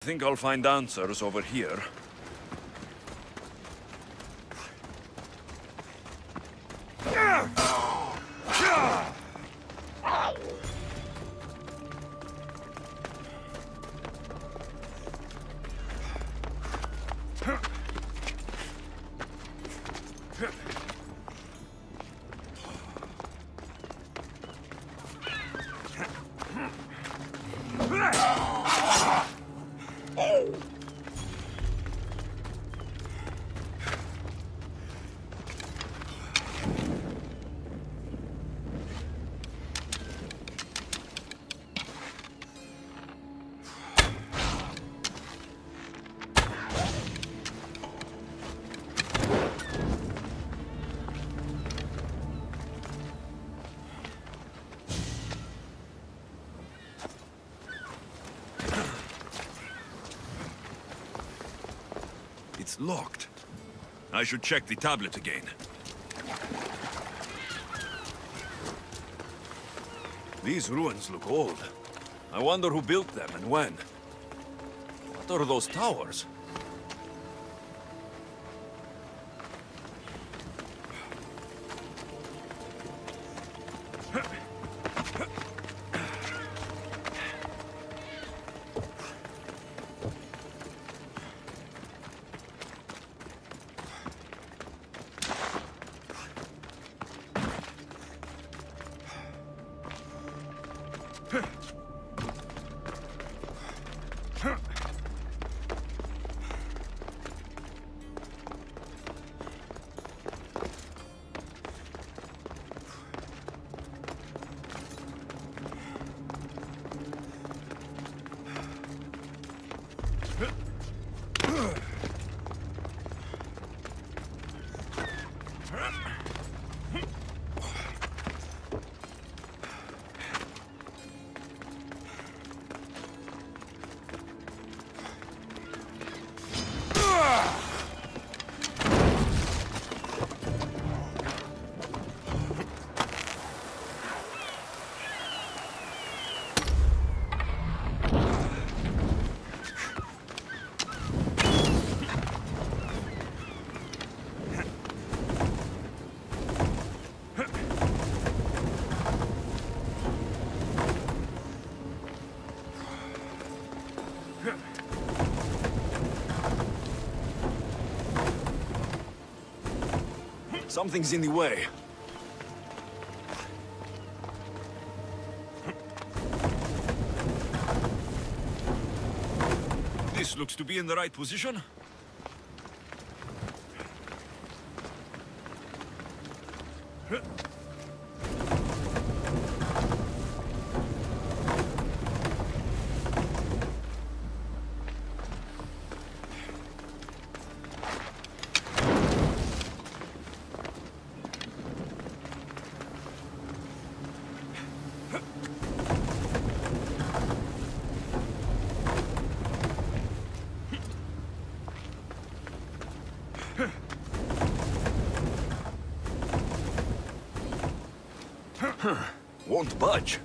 I think I'll find answers over here. It's locked. I should check the tablet again. These ruins look old. I wonder who built them and when. What are those towers? Something's in the way. This looks to be in the right position. Won't budge.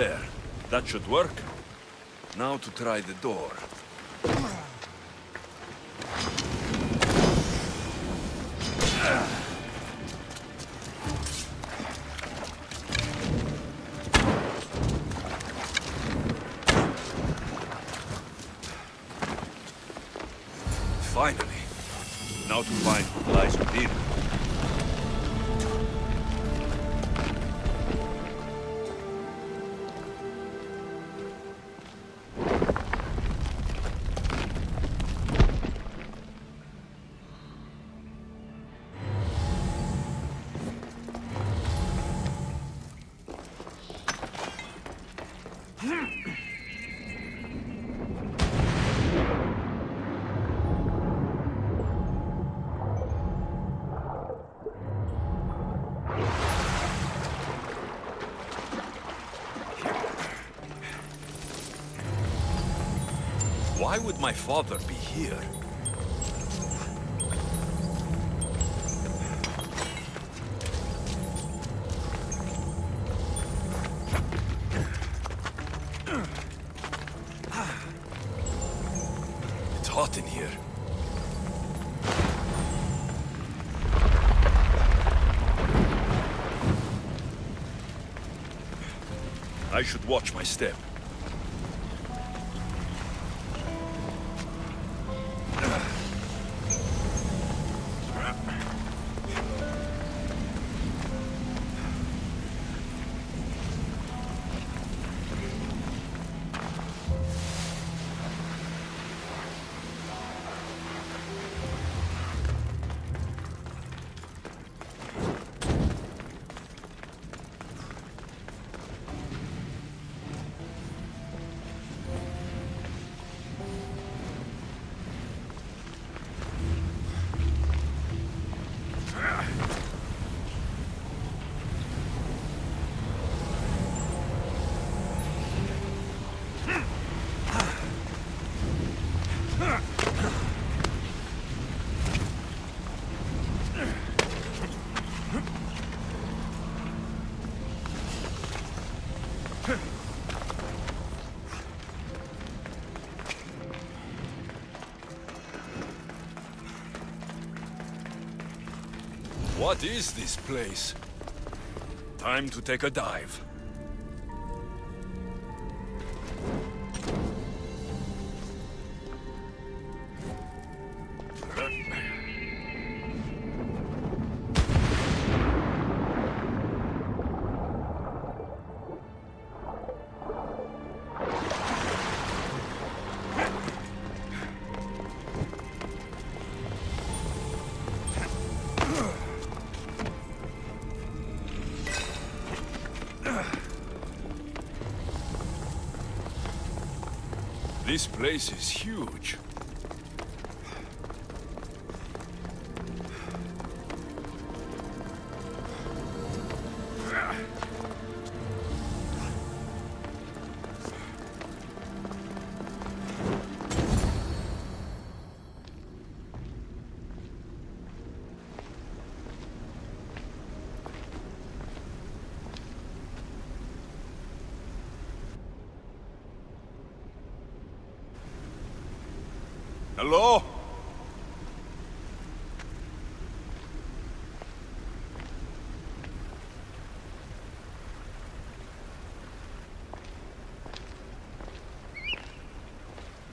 There. That should work. Now to try the door. Finally. Now to find what lies within. Why would my father be here? It's hot in here. I should watch my step. What is this place? Time to take a dive. This place is huge. Hello?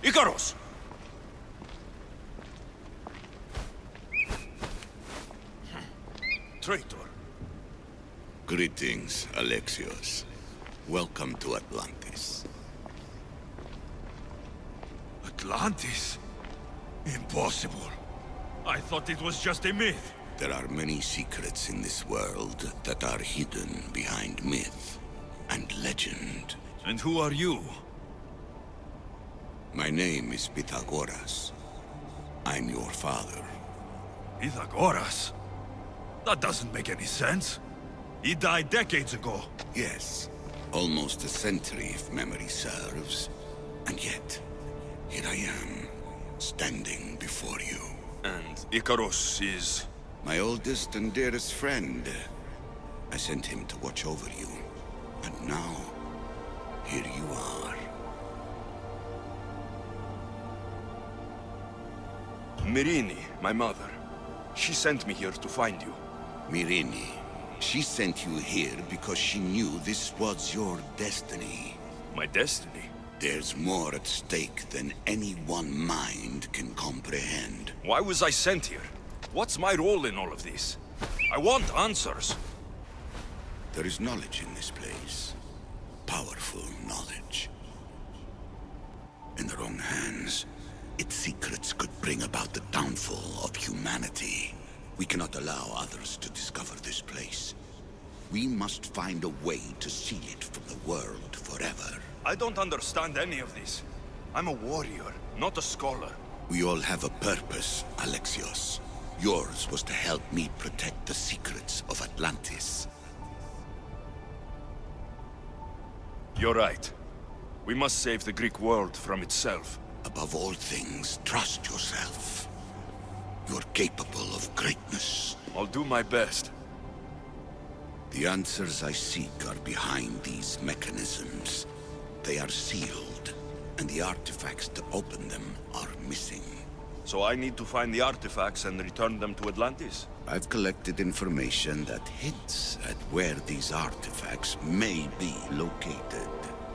Icarus! Traitor. Greetings, Alexios. Welcome to Atlantis. Atlantis? Impossible. I thought it was just a myth. There are many secrets in this world that are hidden behind myth and legend. And who are you? My name is Pythagoras. I'm your father. Pythagoras? That doesn't make any sense. He died decades ago. Yes, almost a century if memory serves. And yet, here I am, standing before you. And Icarus is... My oldest and dearest friend. I sent him to watch over you. And now, here you are. Mirini, my mother. She sent me here to find you. Mirini, she sent you here because she knew this was your destiny. My destiny? There's more at stake than any one mind can comprehend. Why was I sent here? What's my role in all of this? I want answers. There is knowledge in this place. Powerful knowledge. In the wrong hands, its secrets could bring about the downfall of humanity. We cannot allow others to discover this place. We must find a way to seal it from the world forever. I don't understand any of this. I'm a warrior, not a scholar. We all have a purpose, Alexios. Yours was to help me protect the secrets of Atlantis. You're right. We must save the Greek world from itself. Above all things, trust yourself. You're capable of greatness. I'll do my best. The answers I seek are behind these mechanisms. They are sealed, and the artifacts to open them are missing. So I need to find the artifacts and return them to Atlantis? I've collected information that hints at where these artifacts may be located.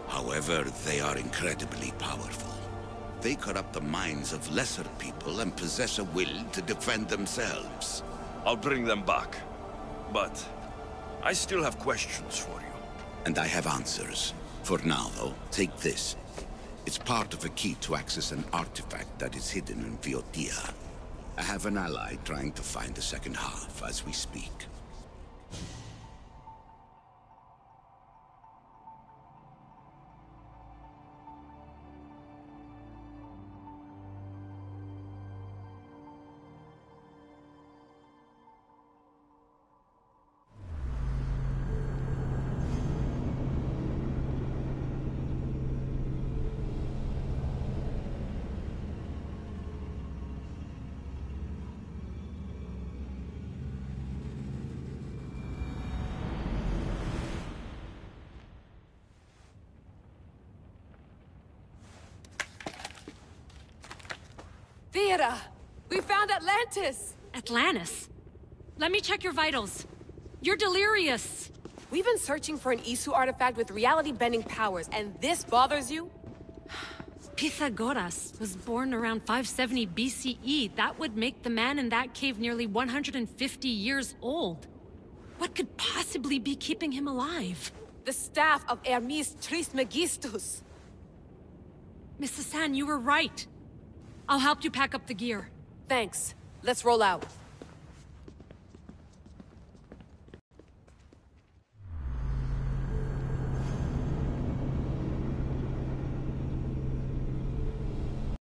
However, they are incredibly powerful. They corrupt the minds of lesser people and possess a will to defend themselves. I'll bring them back. But I still have questions for you. And I have answers. For now, though, take this. It's part of a key to access an artifact that is hidden in Viotia. I have an ally trying to find the second half as we speak. Theodore! We found Atlantis! Atlantis? Let me check your vitals. You're delirious. We've been searching for an Isu artifact with reality-bending powers, and this bothers you? Pythagoras was born around 570 BCE. That would make the man in that cave nearly 150 years old. What could possibly be keeping him alive? The staff of Hermes Trismegistus. Mrs. San, you were right. I'll help you pack up the gear. Thanks. Let's roll out.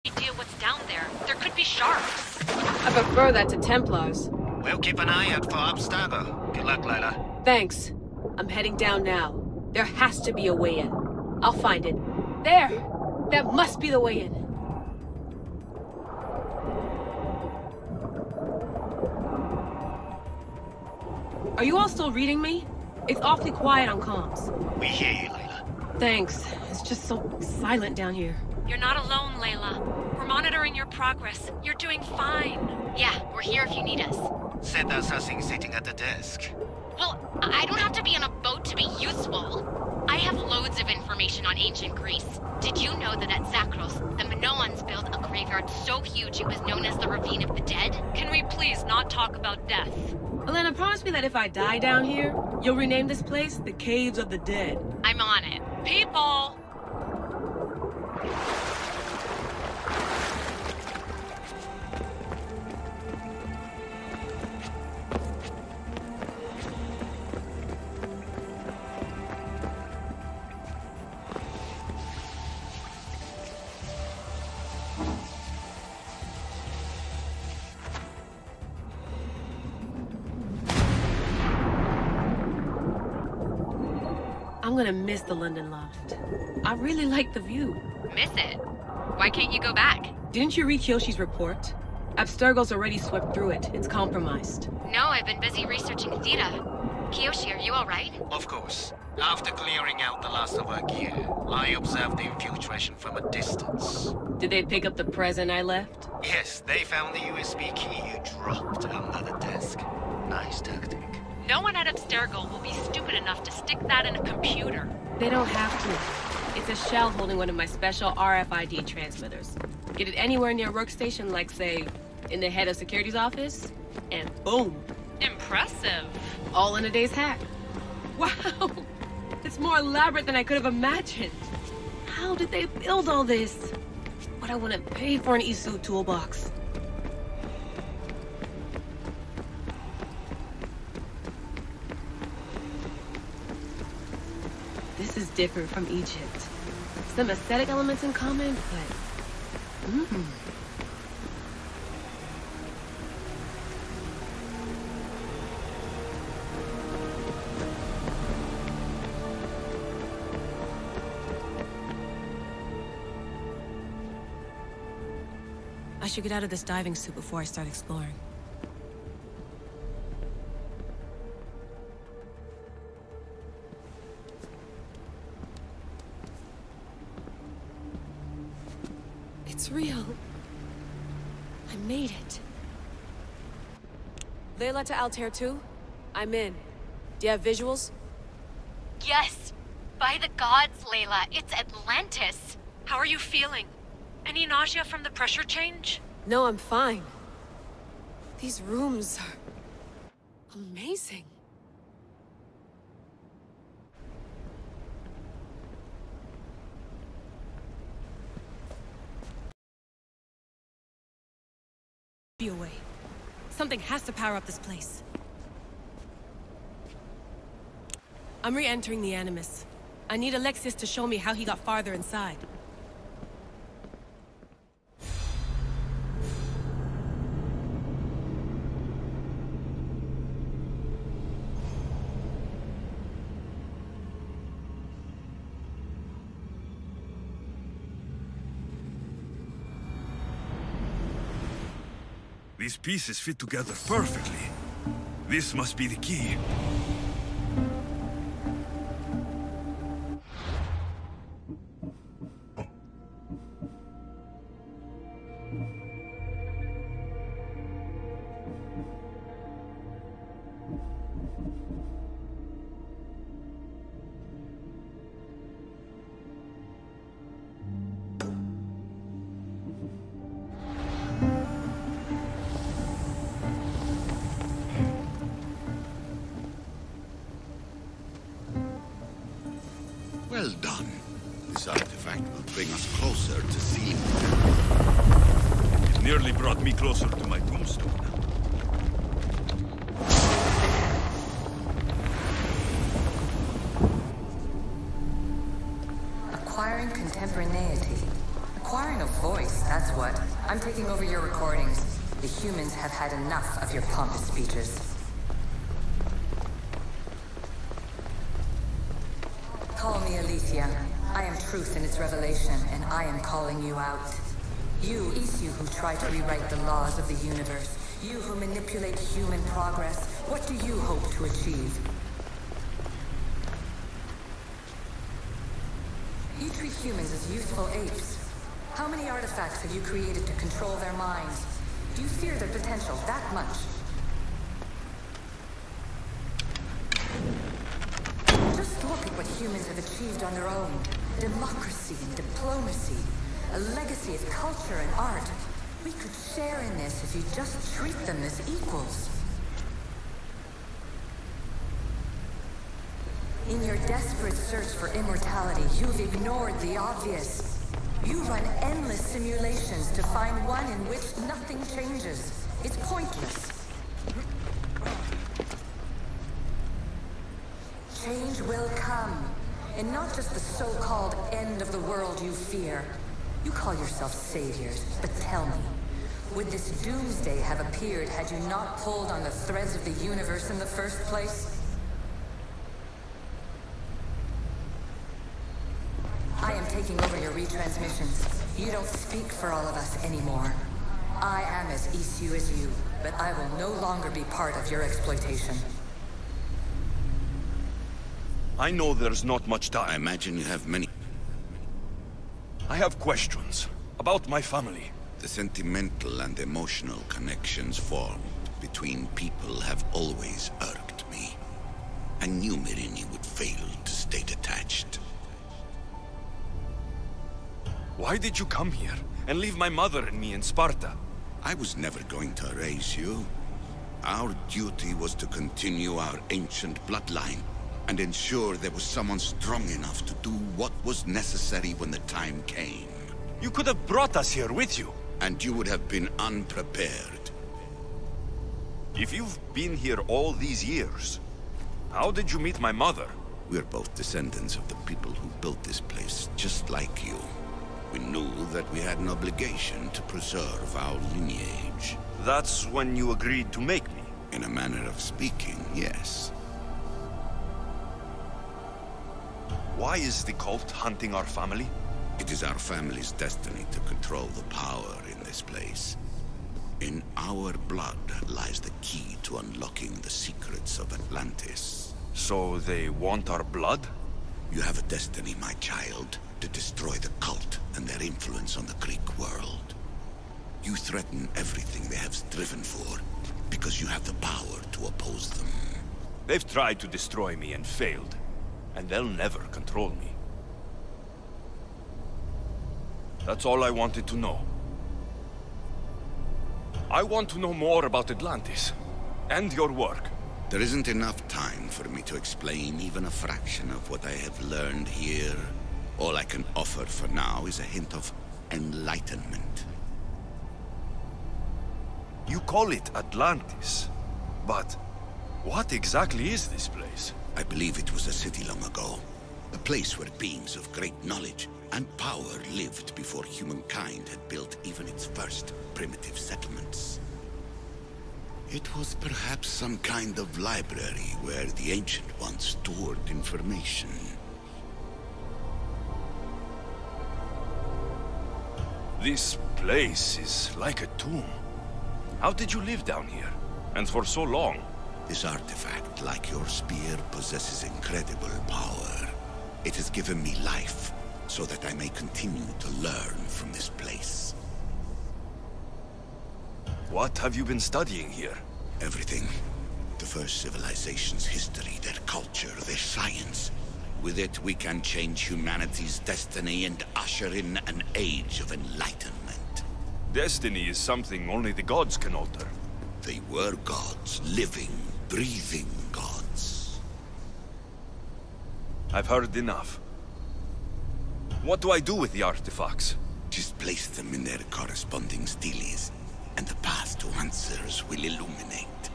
Idea what's down there. There could be sharks. I prefer that to Templars. We'll keep an eye out for Abstergo. Good luck, Layla. Thanks. I'm heading down now. There has to be a way in. I'll find it. There! That must be the way in. Are you all still reading me? It's awfully quiet on comms. We hear you, Layla. Thanks. It's just so silent down here. You're not alone, Layla. We're monitoring your progress. You're doing fine. Yeah, we're here if you need us. Said there's nothing sitting at the desk. Well, I don't have to be on a boat to be useful. I have loads of information on ancient Greece. Did you know that at Zakros, the Minoans built a graveyard so huge it was known as the Ravine of the Dead? Can we please not talk about death? Elena, promise me that if I die down here, you'll rename this place the Caves of the Dead. I'm on it. People! I'm gonna miss the London loft. I really like the view. Miss it? Why can't you go back? Didn't you read Kyoshi's report? Abstergo's already swept through it. It's compromised. No, I've been busy researching Theta. Kiyoshi, are you alright? Of course. After clearing out the last of our gear, I observed the infiltration from a distance. Did they pick up the present I left? Yes, they found the USB key you dropped under the desk. Nice tactic. No one at Abstergo will be stupid enough to stick that in a computer. They don't have to. It's a shell holding one of my special RFID transmitters. Get it anywhere near a workstation, like, say, in the head of security's office, and boom. Impressive. All in a day's hack. Wow! It's more elaborate than I could have imagined. How did they build all this? What I wouldn't pay for an Isu toolbox. This is different from Egypt. Some aesthetic elements in common, but... I should get out of this diving suit before I start exploring. It's real. I made it. Layla to Altair 2? I'm in. Do you have visuals? Yes! By the gods, Layla, it's Atlantis! How are you feeling? Any nausea from the pressure change? No, I'm fine. These rooms are... amazing. Be away. Something has to power up this place. I'm re-entering the Animus. I need Alexis to show me how he got farther inside. These pieces fit together perfectly. This must be the key. Well done. This artifact will bring us closer to seeing. It nearly brought me closer to my tombstone. Acquiring contemporaneity. Acquiring a voice, that's what. I'm taking over your recordings. The humans have had enough of your pompous speeches. Call me Aletheia. I am truth in its revelation, and I am calling you out. You who try to rewrite the laws of the universe. You who manipulate human progress. What do you hope to achieve? You treat humans as useful apes. How many artifacts have you created to control their minds? Do you fear their potential that much? Just look at what humans have achieved on their own. Democracy and diplomacy. A legacy of culture and art. We could share in this if you just treat them as equals. In your desperate search for immortality, you've ignored the obvious. You run endless simulations to find one in which nothing changes. It's pointless. Change will come, and not just the so-called end of the world you fear. You call yourself saviors, but tell me, would this doomsday have appeared had you not pulled on the threads of the universe in the first place? I am taking over your retransmissions. You don't speak for all of us anymore. I am as issue as you, but I will no longer be part of your exploitation. I know there's not much I time. imagine you have many. I have questions about my family. The sentimental and emotional connections formed between people have always irked me. I knew Myrini would fail to stay detached. Why did you come here and leave my mother and me in Sparta? I was never going to erase you. Our duty was to continue our ancient bloodline and ensure there was someone strong enough to do what was necessary when the time came. You could have brought us here with you. And you would have been unprepared. If you've been here all these years, how did you meet my mother? We're both descendants of the people who built this place, just like you. We knew that we had an obligation to preserve our lineage. That's when you agreed to make me. In a manner of speaking, yes. Why is the cult hunting our family? It is our family's destiny to control the power in this place. In our blood lies the key to unlocking the secrets of Atlantis. So they want our blood? You have a destiny, my child, to destroy the cult and their influence on the Greek world. You threaten everything they have striven for, because you have the power to oppose them. They've tried to destroy me and failed, and they'll never control me. That's all I wanted to know. I want to know more about Atlantis, and your work. There isn't enough time for me to explain even a fraction of what I have learned here. All I can offer for now is a hint of enlightenment. You call it Atlantis, but what exactly is this place? I believe it was a city long ago. A place where beings of great knowledge and power lived before humankind had built even its first primitive settlements. It was perhaps some kind of library where the Ancient Ones stored information. This place is like a tomb. How did you live down here? And for so long? This artifact, like your spear, possesses incredible power. It has given me life, so that I may continue to learn from this place. What have you been studying here? Everything. The first civilization's history, their culture, their science. With it, we can change humanity's destiny and usher in an age of enlightenment. Destiny is something only the gods can alter. They were gods, living, breathing gods. I've heard enough. What do I do with the artifacts? Just place them in their corresponding steles, and the path to answers will illuminate.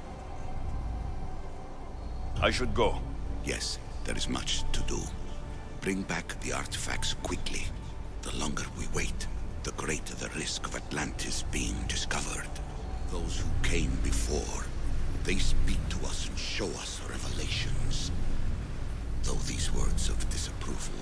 I should go. Yes, there is much to do. Bring back the artifacts quickly. The longer we wait, the greater the risk of Atlantis being discovered. Those who came before, they speak to us and show us revelations. Though these words of disapproval.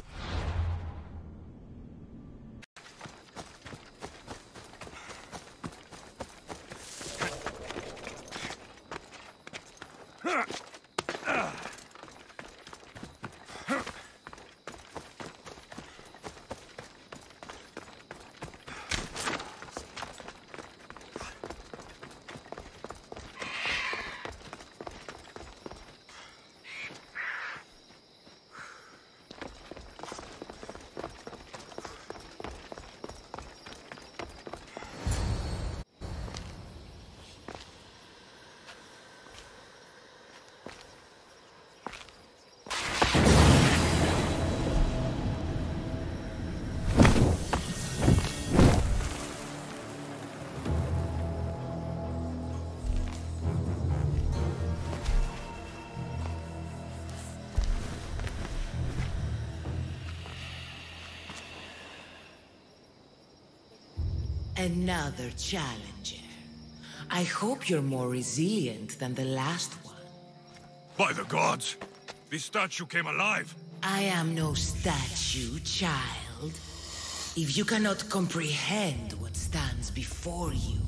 Another challenger. I hope you're more resilient than the last one. By the gods! This statue came alive! I am no statue, child. If you cannot comprehend what stands before you,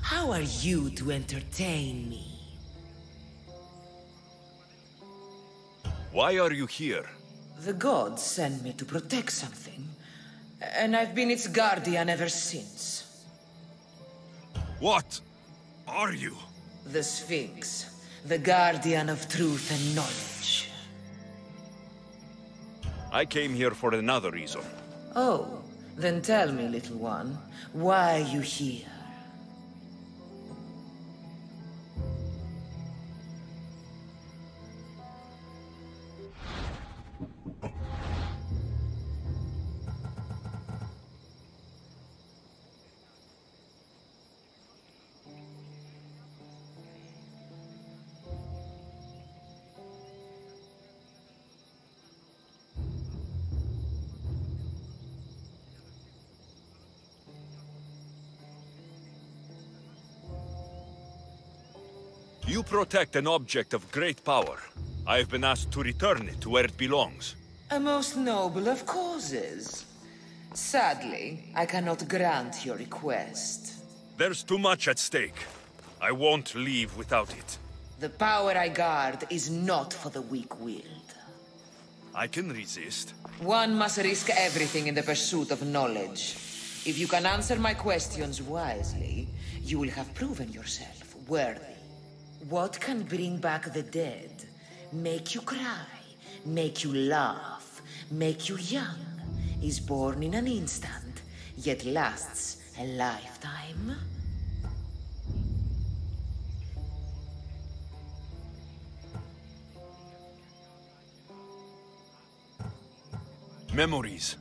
How are you to entertain me? Why are you here? The gods sent me to protect something, and I've been its guardian ever since. What are you? The Sphinx, the guardian of truth and knowledge. I came here for another reason. Oh, then tell me, little one, why are you here? You protect an object of great power. I have been asked to return it to where it belongs. A most noble of causes. Sadly, I cannot grant your request. There's too much at stake. I won't leave without it. The power I guard is not for the weak-willed. I can resist. One must risk everything in the pursuit of knowledge. If you can answer my questions wisely, you will have proven yourself worthy. What can bring back the dead, make you cry, make you laugh, make you young, is born in an instant, yet lasts a lifetime? Memories.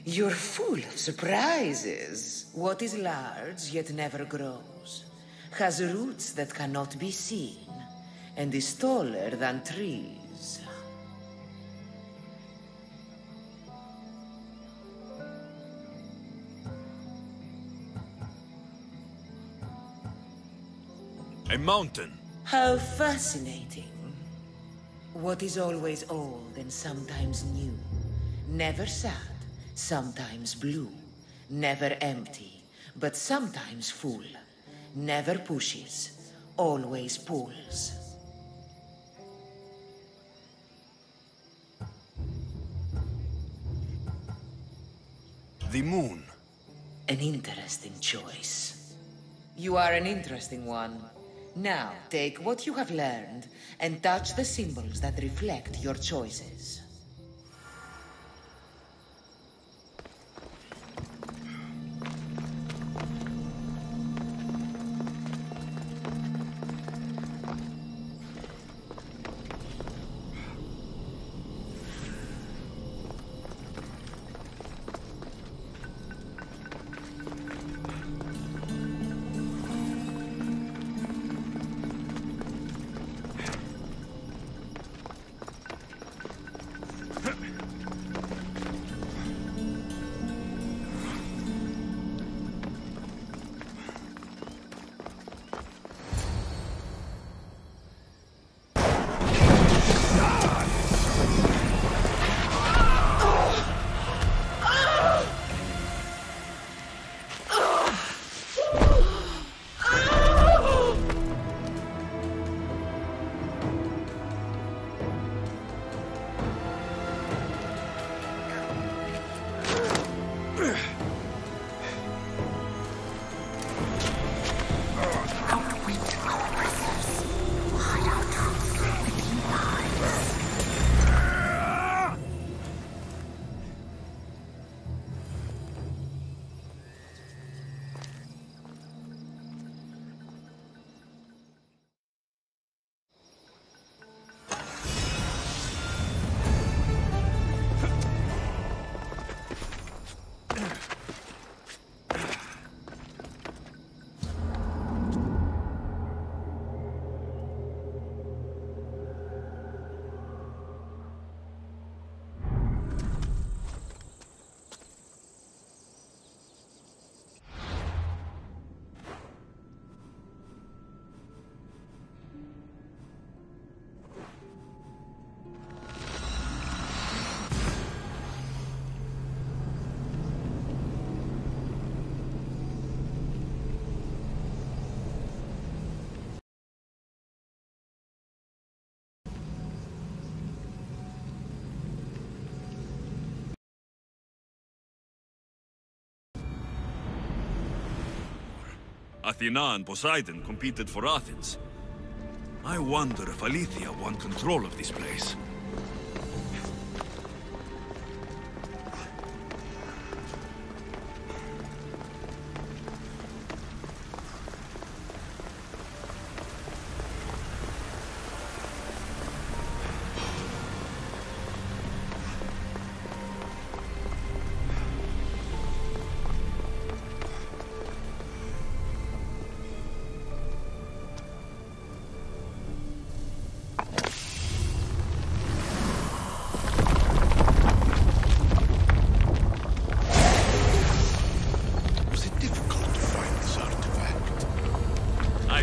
You're full of surprises. What is large yet never grows, has roots that cannot be seen, and is taller than trees. A mountain. How fascinating. What is always old and sometimes new, never sad, sometimes blue, never empty, but sometimes full, never pushes, always pulls. The moon. An interesting choice. You are an interesting one. Now, take what you have learned and touch the symbols that reflect your choices. Athena and Poseidon competed for Athens. I wonder if Aletheia won control of this place.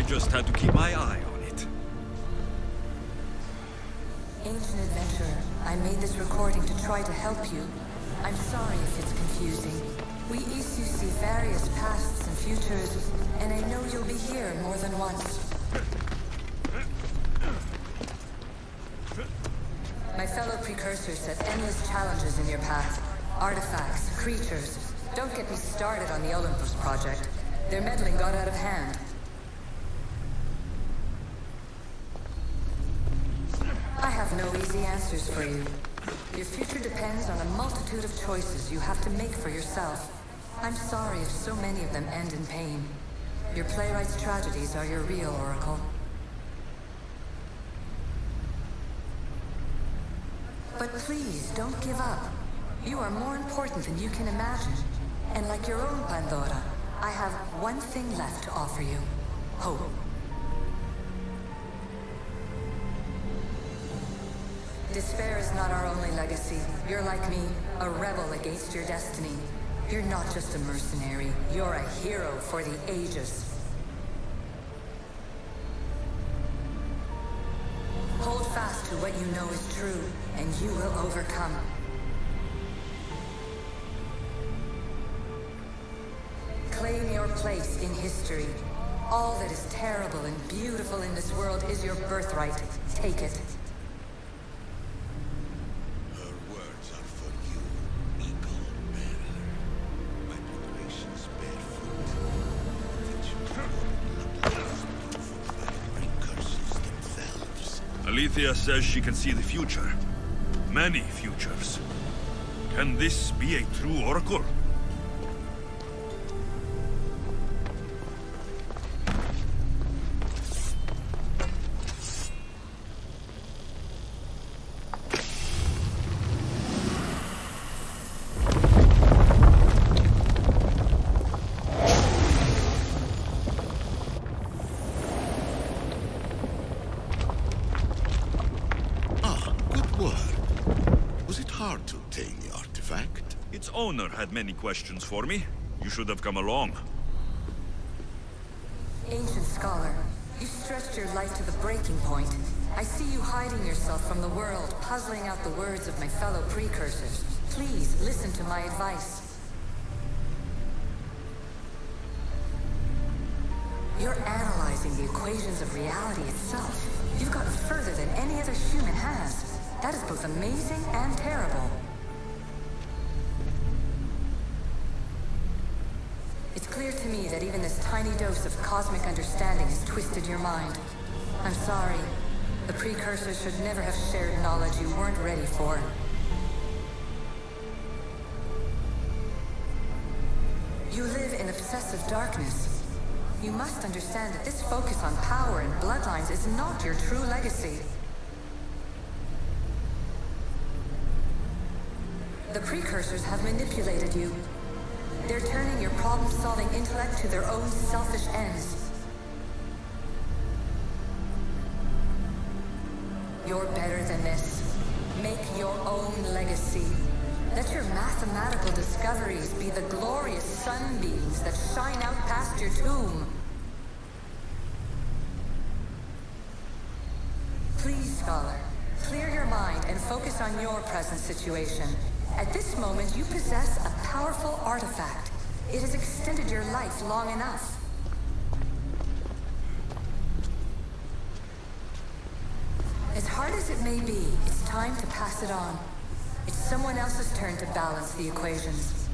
Just had to keep my eye on it. Ancient adventurer, I made this recording to try to help you. I'm sorry if it's confusing. We issue see various pasts and futures, and I know you'll be here more than once. My fellow precursors set endless challenges in your path. Artifacts, creatures. Don't get me started on the Olympus project. Their meddling got out of hand. I have no easy answers for you. Your future depends on a multitude of choices you have to make for yourself. I'm sorry if so many of them end in pain. Your playwright's tragedies are your real oracle. But please, don't give up. You are more important than you can imagine. And like your own Pandora, I have one thing left to offer you. Hope. Despair is not our only legacy. You're like me, a rebel against your destiny. You're not just a mercenary, you're a hero for the ages. Hold fast to what you know is true, and you will overcome. Claim your place in history. All that is terrible and beautiful in this world is your birthright. Take it. Aletheia says she can see the future. Many futures. Can this be a true oracle? Its owner had many questions for me. You should have come along. Ancient scholar, you stretched your life to the breaking point. I see you hiding yourself from the world, puzzling out the words of my fellow precursors. Please, listen to my advice. You're analyzing the equations of reality itself. You've gotten further than any other human has. That is both amazing and terrible. It's clear to me that even this tiny dose of cosmic understanding has twisted your mind. I'm sorry. The precursors should never have shared knowledge you weren't ready for. You live in obsessive darkness. You must understand that this focus on power and bloodlines is not your true legacy. The precursors have manipulated you. They're turning your problem-solving intellect to their own selfish ends. You're better than this. Make your own legacy. Let your mathematical discoveries be the glorious sunbeams that shine out past your tomb. Please, scholar, clear your mind and focus on your present situation. At this moment, you possess a powerful artifact. It has extended your life long enough. As hard as it may be, it's time to pass it on. It's someone else's turn to balance the equations.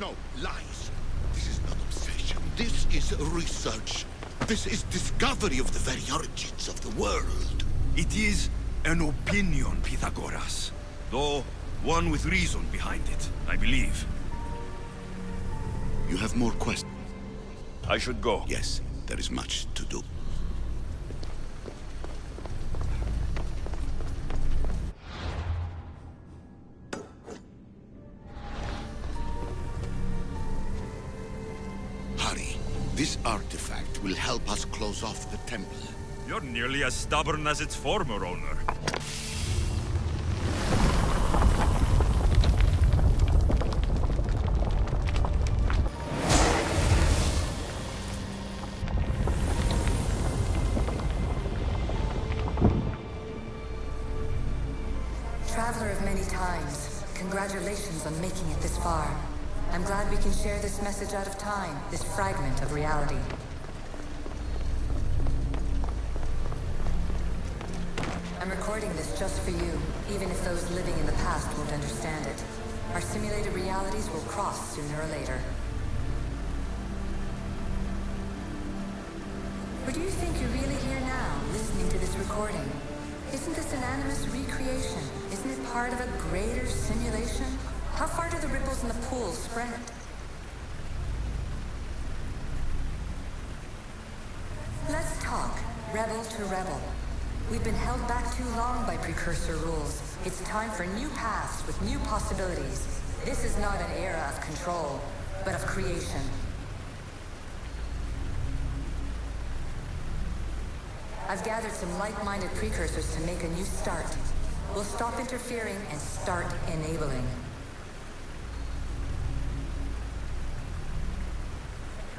No, lies. This is not obsession. This is research. This is discovery of the very origins of the world. It is an opinion, Pythagoras. Though, one with reason behind it, I believe. You have more questions? I should go. Yes, there is much to do. Hurry. This artifact will help us close off the temple. You're nearly as stubborn as its former owner. Traveler of many times, congratulations on making it this far. I'm glad we can share this message out of time, this fragment of reality. I'm recording this just for you, even if those living in the past won't understand it. Our simulated realities will cross sooner or later. Or do you think you're really here now, listening to this recording? Isn't this an animus recreation? Isn't it part of a greater simulation? How far do the ripples in the pool spread? Let's talk, rebel to rebel. We've been held back too long by precursor rules. It's time for new paths with new possibilities. This is not an era of control, but of creation. I've gathered some like-minded precursors to make a new start. We'll stop interfering and start enabling.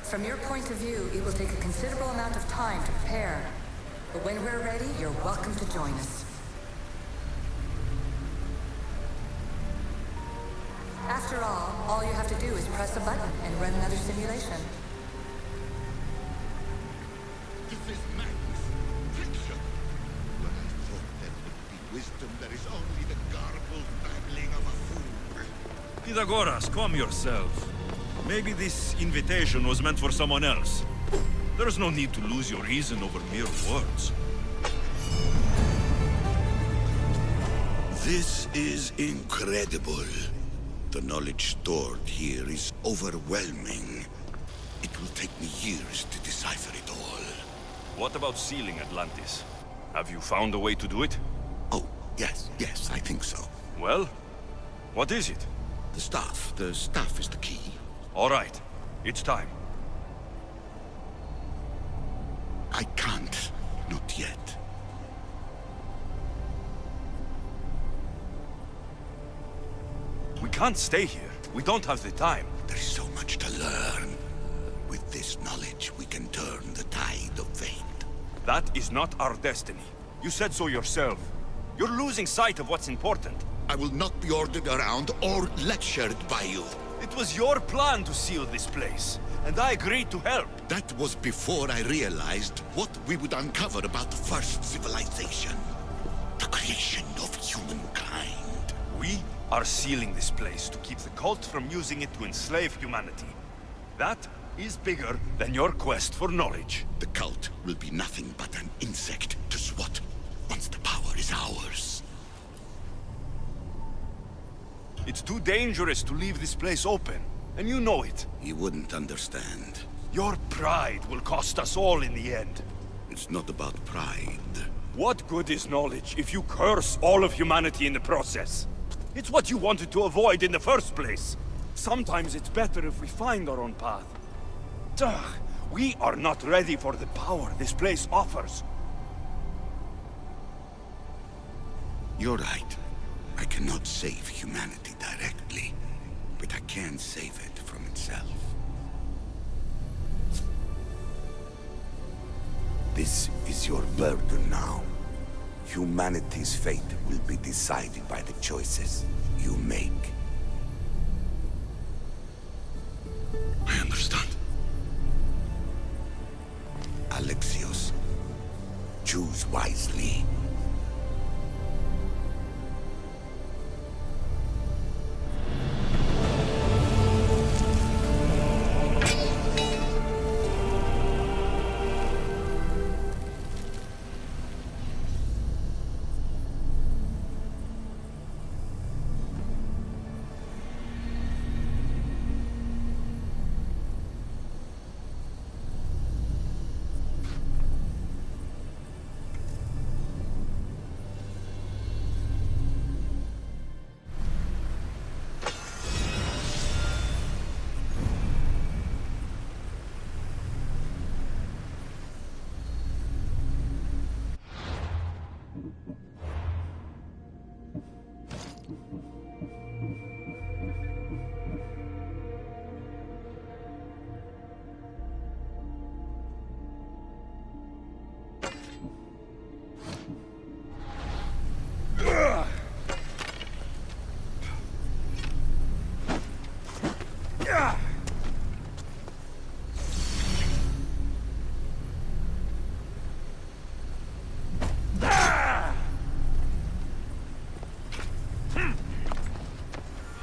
From your point of view, it will take a considerable amount of time to prepare. But when we're ready, you're welcome to join us. After all you have to do is press a button and run another simulation. This is madness. Fiction. When I thought there would be wisdom, there is only the garbled babbling of a fool. Pythagoras, calm yourself. Maybe this invitation was meant for someone else. There's no need to lose your reason over mere words. This is incredible. The knowledge stored here is overwhelming. It will take me years to decipher it all. What about sealing Atlantis? Have you found a way to do it? Oh, yes, I think so. Well, what is it? The staff is the key. All right, it's time. I can't. Not yet. We can't stay here. We don't have the time. There is so much to learn. With this knowledge, we can turn the tide of fate. That is not our destiny. You said so yourself. You're losing sight of what's important. I will not be ordered around or lectured by you. It was your plan to seal this place, and I agreed to help. That was before I realized what we would uncover about the first civilization. The creation of humankind. We are sealing this place to keep the cult from using it to enslave humanity. That is bigger than your quest for knowledge. The cult will be nothing but an insect to swat once the power is ours. It's too dangerous to leave this place open, and you know it. You wouldn't understand. Your pride will cost us all in the end. It's not about pride. What good is knowledge if you curse all of humanity in the process? It's what you wanted to avoid in the first place. Sometimes it's better if we find our own path. Ugh, we are not ready for the power this place offers. You're right. I cannot save humanity directly, but I can save it from itself. This is your burden now. Humanity's fate will be decided by the choices you make. I understand. Alexios, choose wisely.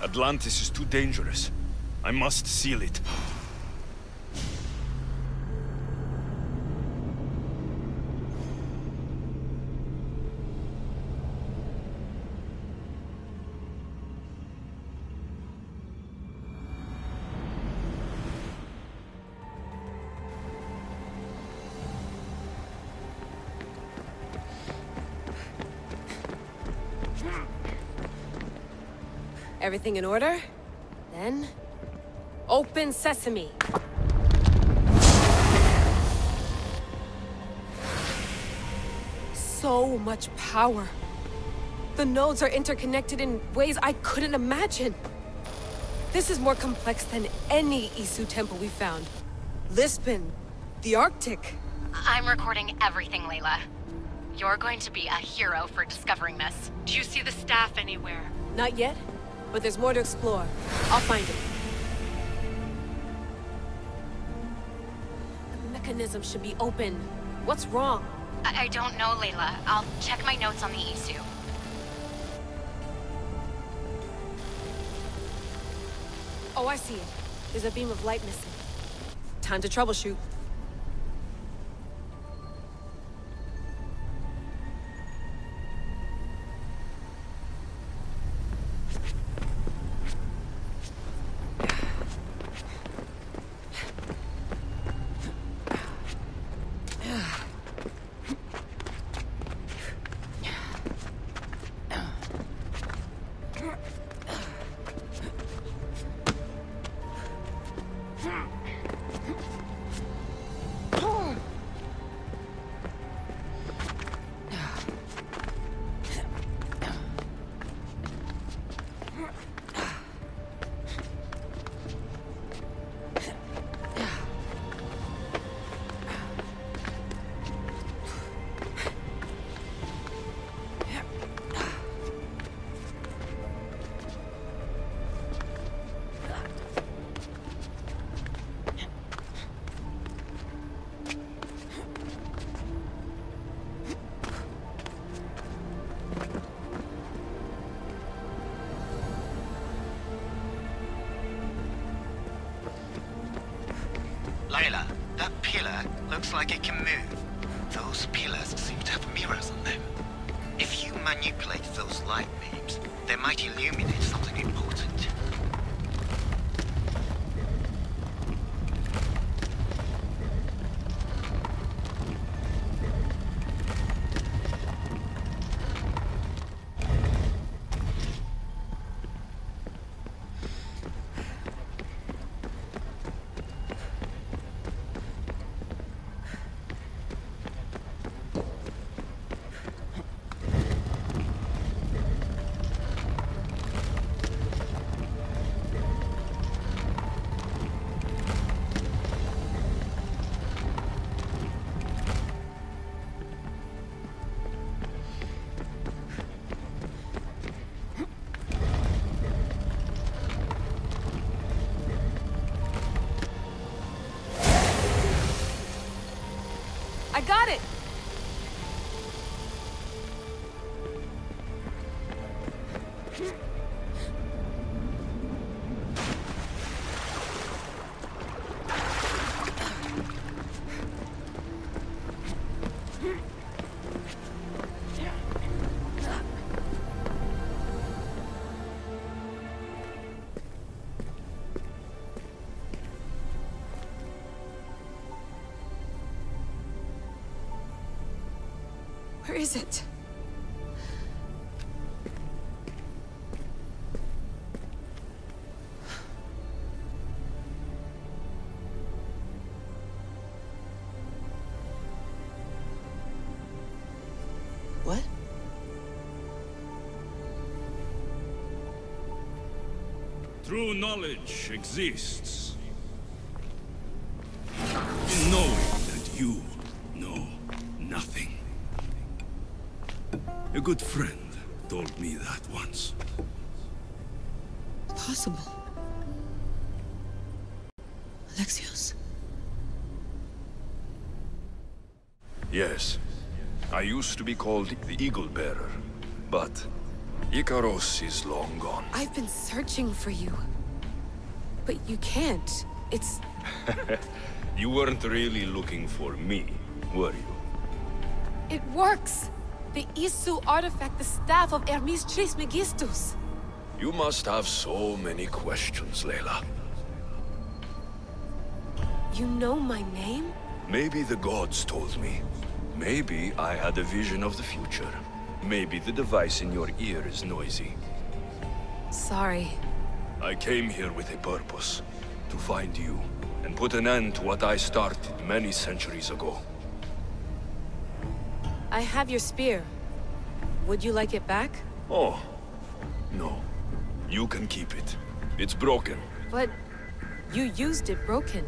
Atlantis is too dangerous. I must seal it. Everything in order? Then... open sesame! So much power. The nodes are interconnected in ways I couldn't imagine. This is more complex than any Isu temple we found. Lisbon, the Arctic. I'm recording everything, Layla. You're going to be a hero for discovering this. Do you see the staff anywhere? Not yet, but there's more to explore. I'll find it. The mechanism should be open. What's wrong? I don't know, Layla. I'll check my notes on the Isu. Oh, I see it. There's a beam of light missing. Time to troubleshoot. Layla, that pillar looks like it can move. Those pillars seem to have mirrors on them. If you manipulate those light beams, they might illuminate something important. I got it! Where is it? What? True knowledge exists in knowing that you know nothing. A good friend told me that once. Possible. Alexios. Yes. I used to be called the Eagle Bearer, but Icaros is long gone. I've been searching for you. But you can't. It's... You weren't really looking for me, were you? It works! The Isu artifact, the staff of Hermes Trismegistus. You must have so many questions, Layla. You know my name? Maybe the gods told me. Maybe I had a vision of the future. Maybe the device in your ear is noisy. Sorry. I came here with a purpose. To find you, and put an end to what I started many centuries ago. I have your spear. Would you like it back? Oh, no. You can keep it. It's broken. But you used it broken.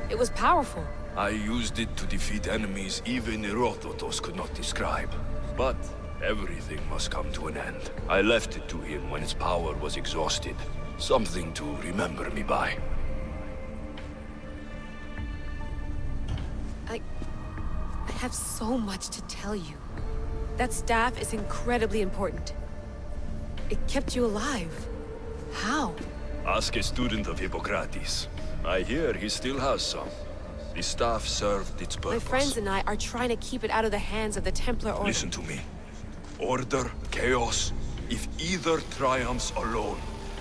It was powerful. I used it to defeat enemies even Herodotus could not describe. But everything must come to an end. I left it to him when its power was exhausted. Something to remember me by. I have so much to tell you. That staff is incredibly important. It kept you alive. How? Ask a student of Hippocrates. I hear he still has some. The staff served its purpose. My friends and I are trying to keep it out of the hands of the Templar Order. Listen to me. Order, chaos. If either triumphs alone,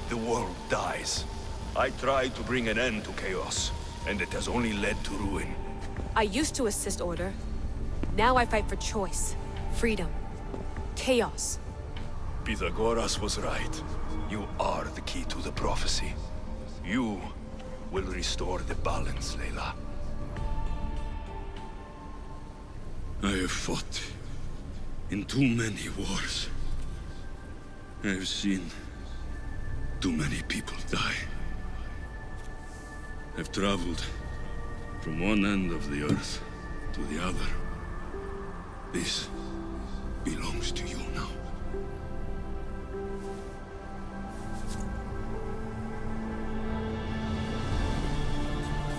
the world dies. I tried to bring an end to chaos, and it has only led to ruin. I used to assist Order. Now I fight for choice, freedom, chaos. Pythagoras was right. You are the key to the prophecy. You will restore the balance, Layla. I have fought in too many wars. I have seen too many people die. I've traveled from one end of the earth to the other. This belongs to you now.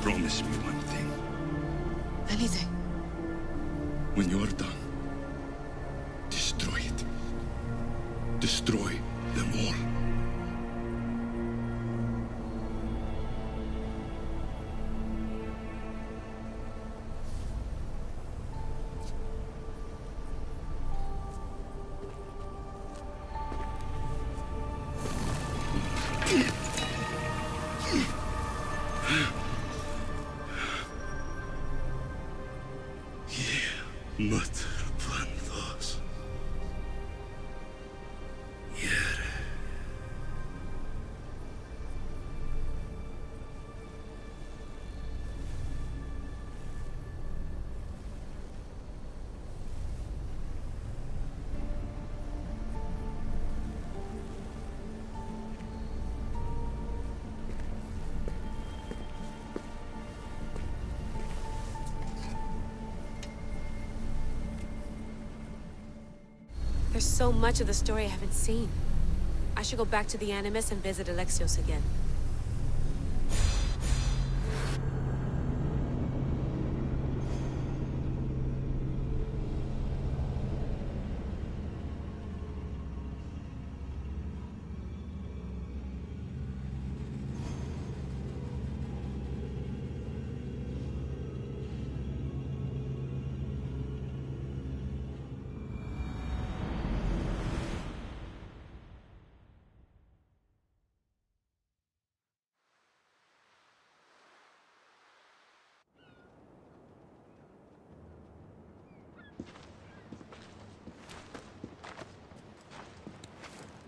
Promise me one thing. Anything. When you are done, destroy it. Destroy them all. There's so much of the story I haven't seen. I should go back to the Animus and visit Alexios again.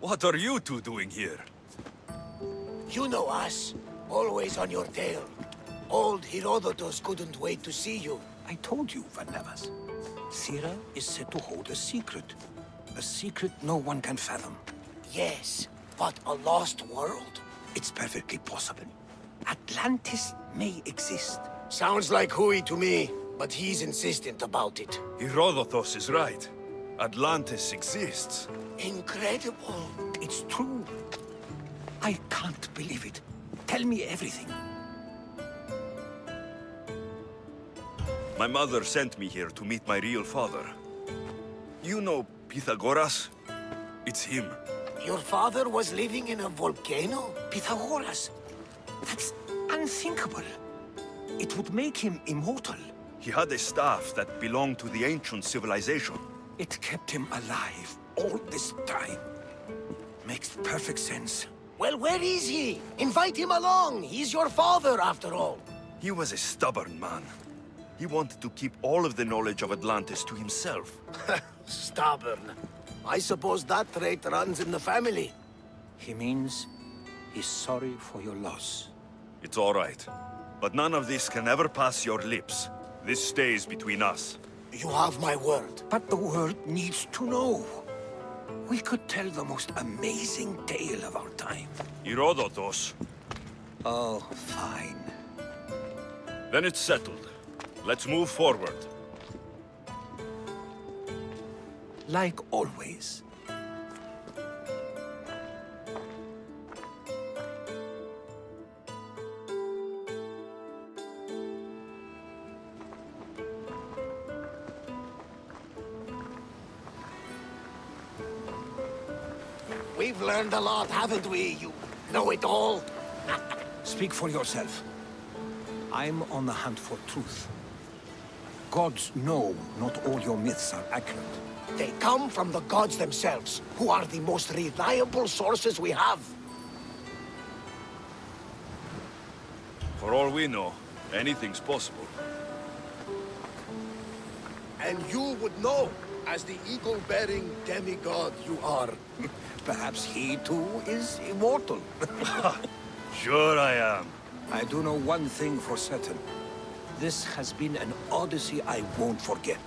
What are you two doing here? You know us. Always on your tail. Old Herodotus couldn't wait to see you. I told you, Varnavas. Sira is said to hold a secret. A secret no one can fathom. Yes, but a lost world? It's perfectly possible. Atlantis may exist. Sounds like Hui to me, but he's insistent about it. Herodotus is right. Atlantis exists. Incredible. It's true. I can't believe it. Tell me everything. My mother sent me here to meet my real father. You know Pythagoras? It's him. Your father was living in a volcano? Pythagoras? That's unthinkable. It would make him immortal. He had a staff that belonged to the ancient civilization. It kept him alive all this time. Makes perfect sense. Well, where is he? Invite him along. He's your father, after all. He was a stubborn man. He wanted to keep all of the knowledge of Atlantis to himself. Stubborn. I suppose that trait runs in the family. He means he's sorry for your loss. It's all right. But none of this can ever pass your lips. This stays between us. You have my word. But the world needs to know. We could tell the most amazing tale of our time. Herodotus. Oh, fine. Then it's settled. Let's move forward. Like always. We've learned a lot, haven't we, you know-it-all? Speak for yourself. I'm on the hunt for truth. Gods know not all your myths are accurate. They come from the gods themselves, who are the most reliable sources we have. For all we know, anything's possible. And you would know, as the eagle-bearing demigod you are. Perhaps he too is immortal. Sure I am. I do know one thing for certain. This has been an Odyssey I won't forget.